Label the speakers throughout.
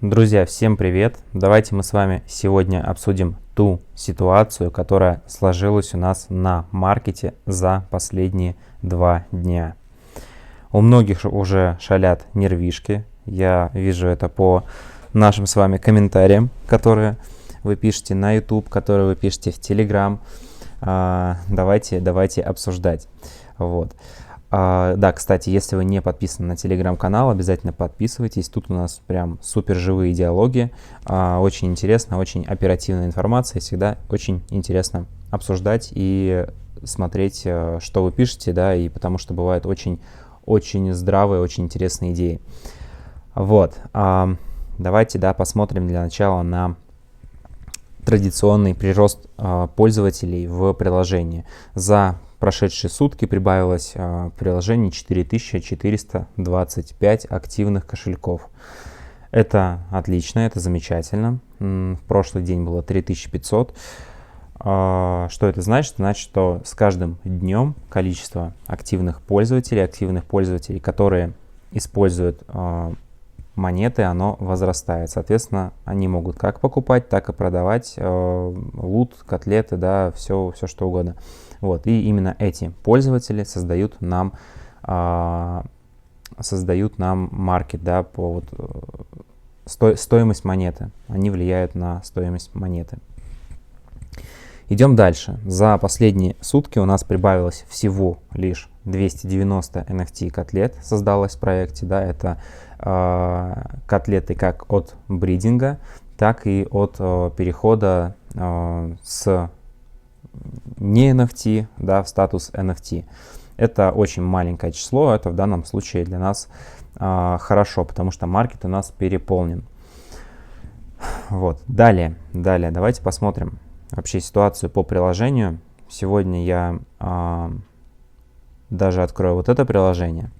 Speaker 1: Друзья, всем привет! Давайте мы с вами сегодня обсудим ту ситуацию, которая сложилась у нас на маркете за последние 2 дня. У многих уже шалят нервишки. Я вижу это по нашим с вами комментариям, которые вы пишете на YouTube, которые вы пишете в Telegram. Давайте обсуждать. Вот. Да, кстати, если вы не подписаны на телеграм-канал, обязательно подписывайтесь. Тут у нас прям супер живые диалоги. Очень интересно, очень оперативная информация. Всегда очень интересно обсуждать и смотреть, что вы пишете, да, и потому что бывают очень здравые, очень интересные идеи. Вот. Давайте, да, посмотрим для начала на традиционный прирост пользователей в приложении. За прошедшие сутки прибавилось в приложении 4425 активных кошельков. Это отлично, это замечательно. В прошлый день было 3500. Что это значит? Значит, что с каждым днем количество активных пользователей, которые используют монеты, оно возрастает. Соответственно, они могут как покупать, так и продавать лут, котлеты, да, все что угодно. Вот, и именно эти пользователи создают нам маркет, да, по стоимость монеты. Они влияют на стоимость монеты. Идем дальше. За последние сутки у нас прибавилось всего лишь 290 NFT котлет создалось в проекте. Да, это котлеты как от бридинга, так и от перехода с не NFT, да, в статус NFT. Это очень маленькое число, это в данном случае для нас хорошо, потому что маркет у нас переполнен. Вот. Далее, давайте посмотрим вообще ситуацию по приложению. Сегодня я даже открою вот это приложение.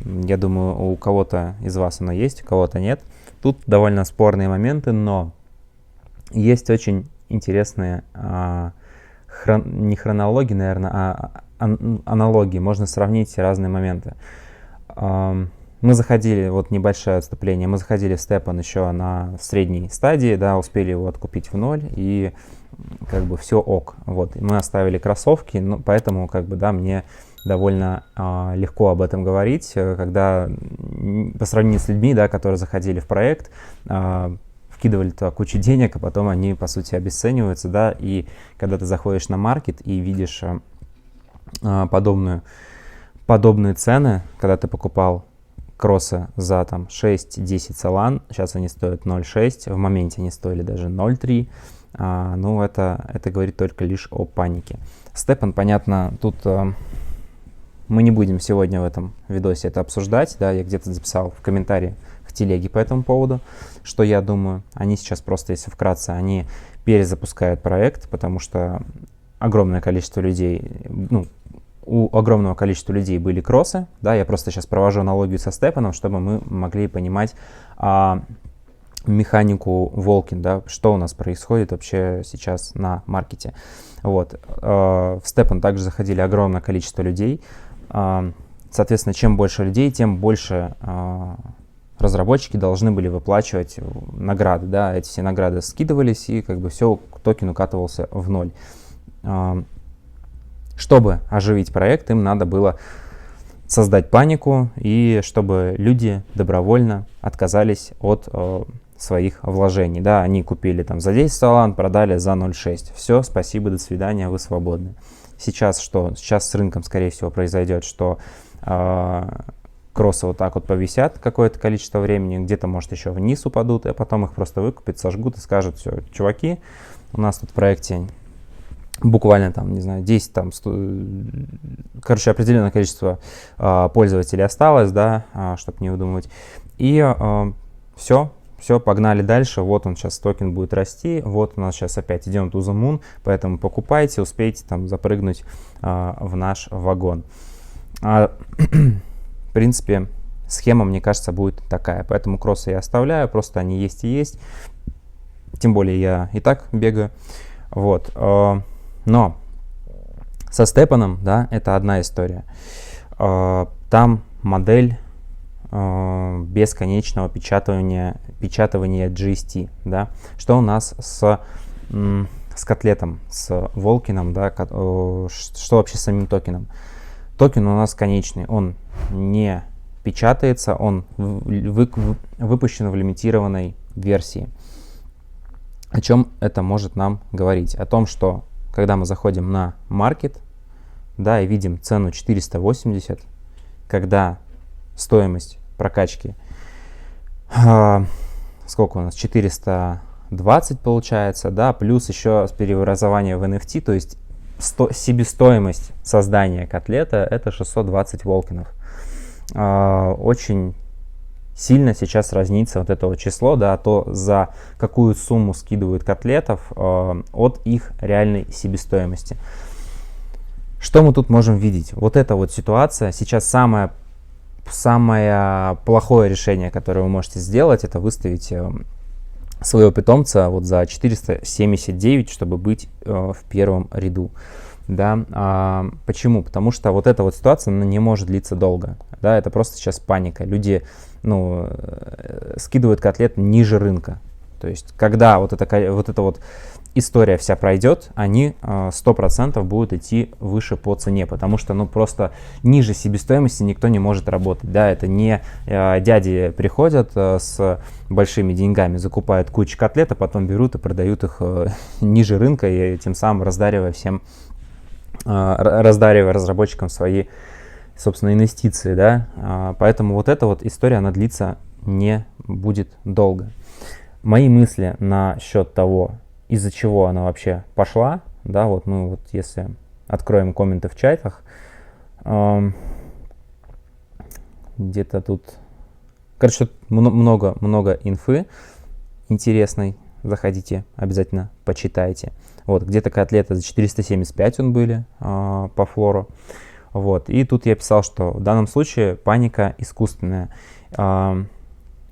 Speaker 1: Я думаю, у кого-то из вас оно есть, у кого-то нет. Тут довольно спорные моменты, но есть очень интересные не хронологии, наверное, а аналогии. Можно сравнить разные моменты. Мы заходили, вот небольшое отступление, мы заходили в Stepan еще на средней стадии, да, успели его откупить в ноль, и как бы все ок. Вот, мы оставили кроссовки, поэтому как бы, да, мне довольно легко об этом говорить, когда по сравнению с людьми, да, которые заходили в проект, вкидывали туда кучу денег, а потом они, по сути, обесцениваются, да, и когда ты заходишь на маркет и видишь подобные цены, когда ты покупал кроссы за там 6-10 солан, сейчас они стоят 0,6, в моменте они стоили даже 0,3, ну, это говорит только лишь о панике. Stepan, понятно, тут мы не будем сегодня в этом видосе это обсуждать, да, я где-то записал в комментарии в телеге по этому поводу, что я думаю. Они сейчас просто, если вкратце, они перезапускают проект, потому что огромное количество людей, у огромного количества людей были кроссы, да, я просто сейчас провожу аналогию со Stepan, чтобы мы могли понимать механику Волкин, да, что у нас происходит вообще сейчас на маркете. Вот. В Stepan также заходили огромное количество людей. Соответственно, чем больше людей, тем больше разработчики должны были выплачивать награды. Да, эти все награды скидывались, и как бы все, токен укатывался в ноль. Чтобы оживить проект, им надо было создать панику, и чтобы люди добровольно отказались от своих вложений. Да, они купили там за 10 солан, продали за 0,6. Все, спасибо, до свидания, вы свободны. Сейчас что? Сейчас с рынком, скорее всего, произойдет, что кроссы вот так вот повисят какое-то количество времени, где-то, может, еще вниз упадут, а потом их просто выкупят, сожгут и скажут: все, чуваки, у нас тут в проекте буквально там, не знаю, 10, там, 100, короче, определенное количество пользователей осталось, да, чтобы не выдумывать. И все, погнали дальше. Вот он сейчас, токен будет расти. Вот у нас сейчас опять идем to the moon, поэтому покупайте, успейте там запрыгнуть в наш вагон. В принципе, схема, мне кажется, будет такая. Поэтому кроссы я оставляю, просто они есть и есть. Тем более я и так бегаю. Вот. Но со Stepan, да, это одна история. Там модель бесконечного печатывания GST, да. Что у нас с котлетом, с Волкином, да, что вообще с самим токеном? Токен у нас конечный, он не печатается, он выпущен в лимитированной версии. О чем это может нам говорить? О том, что когда мы заходим на маркет, да, и видим цену 480, когда стоимость прокачки, сколько у нас, 420 получается, да, плюс еще переобразование в NFT, то есть себестоимость создания котлета это 620 волкинов. Очень сильно сейчас разнится вот это вот число, да, то за какую сумму скидывают котлетов от их реальной себестоимости. Что мы тут можем видеть? Вот эта вот ситуация сейчас самое плохое решение, которое вы можете сделать, это выставить своего питомца вот за 479, чтобы быть в первом ряду. Да, почему? Потому что вот эта вот ситуация, она не может длиться долго. Да, это просто сейчас паника. Люди, скидывают котлет ниже рынка. То есть, когда вот эта вот история вся пройдет, они 100% будут идти выше по цене, потому что, просто ниже себестоимости никто не может работать. Да, это не дяди приходят с большими деньгами, закупают кучу котлет, а потом берут и продают их ниже рынка, и тем самым раздаривая разработчикам свои, собственно, инвестиции, да, поэтому вот эта вот история, она длиться не будет долго. Мои мысли насчет того, из-за чего она вообще пошла, да, вот мы вот если откроем комменты в чатах, где-то тут, короче, много инфы интересной, заходите, обязательно почитайте. Вот, где-то котлеты за 475 он были по флору. Вот, и тут я писал, что в данном случае паника искусственная.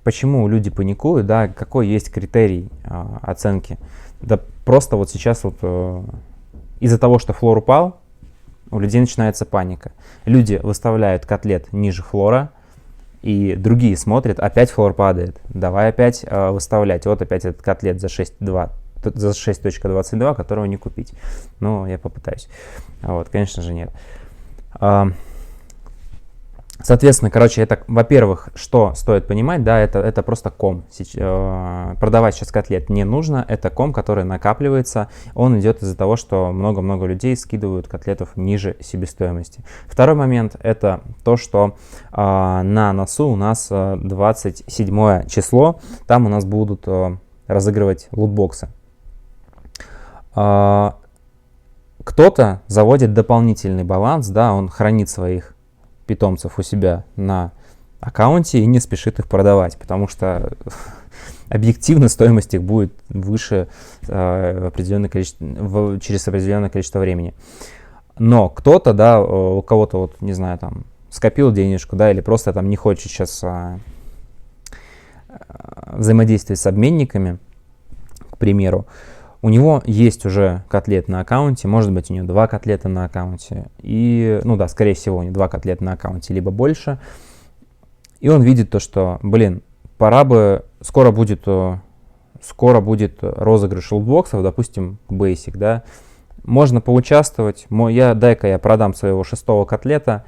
Speaker 1: Почему люди паникуют, да, какой есть критерий оценки? Да просто вот сейчас вот из-за того, что флор упал, у людей начинается паника. Люди выставляют котлет ниже флора, и другие смотрят, опять флор падает, давай опять выставлять. Вот опять этот котлет за 6.22, которого не купить. Но я попытаюсь. Вот, конечно же, нет. Соответственно, короче, это, во-первых, что стоит понимать, да, это просто ком. Продавать сейчас котлет не нужно, это ком, который накапливается, он идет из-за того, что много-много людей скидывают котлетов ниже себестоимости. Второй момент, это то, что на носу у нас 27 число, там у нас будут разыгрывать лутбоксы. Кто-то заводит дополнительный баланс, да, он хранит своих питомцев у себя на аккаунте и не спешит их продавать, потому что объективно стоимость их будет выше через определенное количество времени. Но кто-то, да, у кого-то, вот, не знаю, там, скопил денежку, да, или просто там не хочет сейчас взаимодействовать с обменниками, к примеру, у него есть уже котлет на аккаунте, может быть, у него 2 котлета на аккаунте, и, скорее всего, у него 2 котлета на аккаунте, либо больше, и он видит то, что, пора бы, скоро будет розыгрыш лутбоксов, допустим, Basic, да, можно поучаствовать, дай-ка я продам своего 6-го котлета,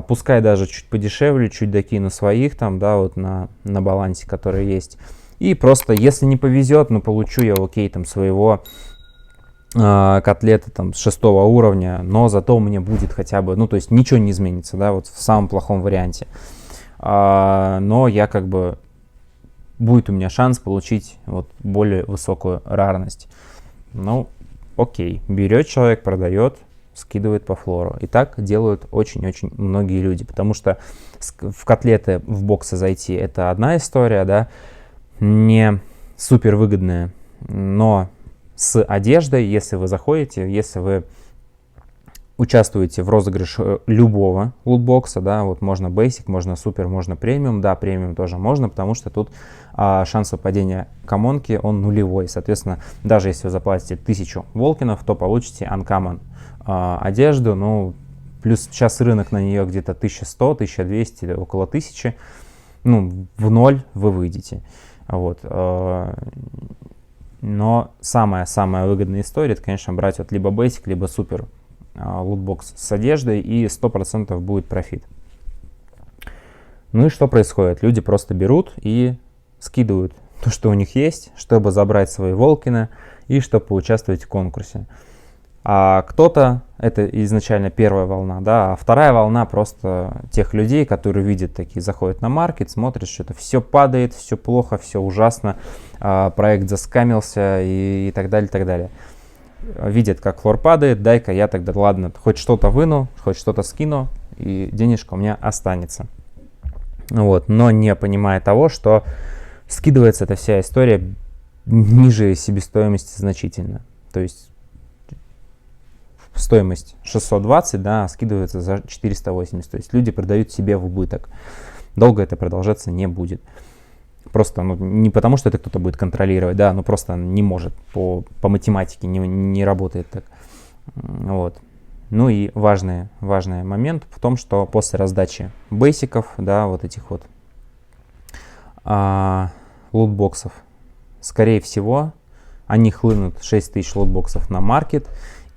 Speaker 1: пускай даже чуть подешевле, чуть докину своих там, да, вот на балансе, который есть. И просто, если не повезет, получу я, там, своего котлета там, с 6 уровня, но зато у меня будет хотя бы, то есть ничего не изменится, да, вот в самом плохом варианте. Но я будет у меня шанс получить вот более высокую рарность. Окей, берет человек, продает, скидывает по флору. И так делают очень-очень многие люди, потому что в котлеты, в боксы зайти, это одна история, да, не супер выгодная, но с одеждой, если вы заходите, если вы участвуете в розыгрыше любого лутбокса, да, вот можно Basic, можно Super, можно Premium, да, Premium тоже можно, потому что тут шанс выпадения коммонки, он нулевой, соответственно, даже если вы заплатите 1000 волкинов, то получите Uncommon одежду, плюс сейчас рынок на нее где-то 1100, 1200, около 1000, ну, в ноль вы выйдете. Вот. Но самая выгодная история, это, конечно, брать вот либо Basic, либо Super лутбокс с одеждой, и 100% будет профит. Ну и что происходит? Люди просто берут и скидывают то, что у них есть, чтобы забрать свои Волкины и чтобы поучаствовать в конкурсе. А кто-то, это изначально первая волна, да, а вторая волна просто тех людей, которые видят такие, заходят на маркет, смотрят, что это все падает, все плохо, все ужасно, проект заскамился и так далее, и так далее. Видят, как флор падает, дай-ка я тогда, ладно, хоть что-то выну, хоть что-то скину, и денежка у меня останется. Вот, но не понимая того, что скидывается эта вся история ниже себестоимости значительно. То есть стоимость 620, да, скидывается за 480. То есть люди продают себе в убыток. Долго это продолжаться не будет. Просто, ну, не потому, что это кто-то будет контролировать, да, но просто не может по математике, не работает так. Вот. Ну и важный момент в том, что после раздачи бейсиков, да, вот этих вот лутбоксов, скорее всего, они хлынут 6000 лутбоксов на маркет,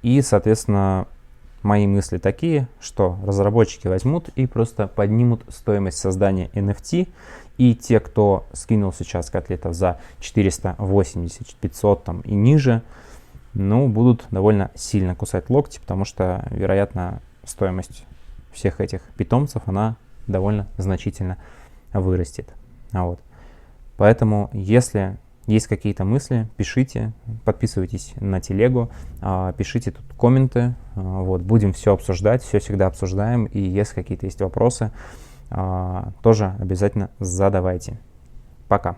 Speaker 1: и, соответственно, мои мысли такие, что разработчики возьмут и просто поднимут стоимость создания NFT, и те, кто скинул сейчас котлетов за 480, 500 там, и ниже, ну, будут довольно сильно кусать локти, потому что, вероятно, стоимость всех этих питомцев, она довольно значительно вырастет. Вот. Поэтому, если есть какие-то мысли, пишите, подписывайтесь на телегу, пишите тут комменты, вот, будем все обсуждать, все всегда обсуждаем, и если какие-то есть вопросы, тоже обязательно задавайте. Пока.